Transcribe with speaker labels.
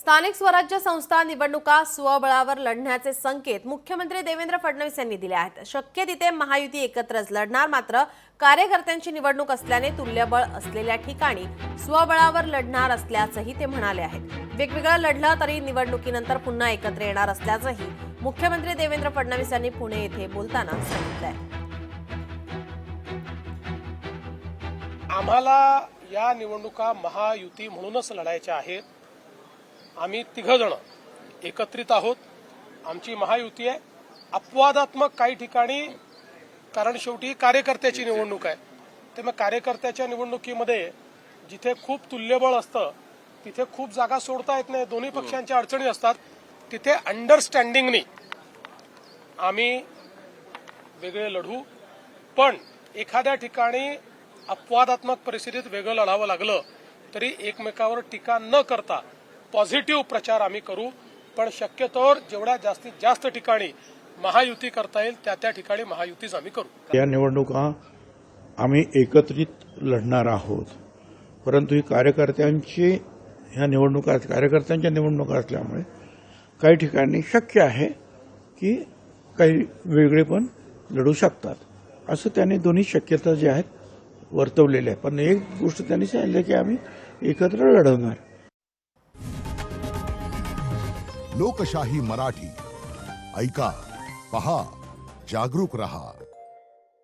Speaker 1: स्थानिक स्वराज्य संस्था निवडणुका स्वबळावर लढण्याचे संकेत मुख्यमंत्री देवेंद्र फडणवीस यांनी दिले आहेत। शक्य तिथे महायुती एकत्रच लढणार, मात्र कार्यकर्त्यांची निवडणूक असल्याने तुल्यबळ असलेल्या ठिकाणी स्वबळावर लढणार असल्याचंही ते म्हणाले आहेत। वेगवेगळं लढलं तरी निवडणुकीनंतर पुन्हा एकत्र येणार असल्याचंही मुख्यमंत्री देवेंद्र फडणवीस यांनी पुणे येथे बोलताना सांगितलंय।
Speaker 2: आम्हाला या निवडणुका महायुती म्हणूनच लढायच्या आहेत। आम्ही तिघजण एकत्रित आहोत, आमची महायुती आहे। अपवादात्मक काही ठिकाणी, कारण शेवटी कार्यकर्त्याची निवडणूक आहे, ते मग कार्यकर्त्याच्या निवडणुकीमध्ये जिथे खूप तुल्यबळ असतं तिथे खूप जागा सोडता येत नाही, दोन्ही पक्षांच्या अडचणी असतात, तिथे अंडरस्टँडिंगनी आम्ही वेगळे लढू। पण एखाद्या ठिकाणी अपवादात्मक परिस्थितीत वेगळं लढावं लागलं तरी एकमेकावर टीका न करता पॉझिटिव्ह प्रचार आम्ही करू। पण शक्यतोवर जेवढ्या जास्तीत जास्त ठिकाणी महायुती करता येईल त्या ठिकाणी महायुतीच आम्ही करू।
Speaker 3: या निवडणुका आम्ही एकत्रित लढणार आहोत, परंतु ही कार्यकर्त्यांच्या निवडणुका असल्यामुळे काही ठिकाणी शक्य आहे की काही वेगळे पण लढू शकतात, असं त्यांनी दोन्ही शक्यता जे आहेत वर्तवलेल्या आहे। पण एक गोष्ट त्यांनी सांगितलं की आम्ही एकत्र लढवणार।
Speaker 4: लोकशाही मराठी ऐका, पहा, जागरूक रहा।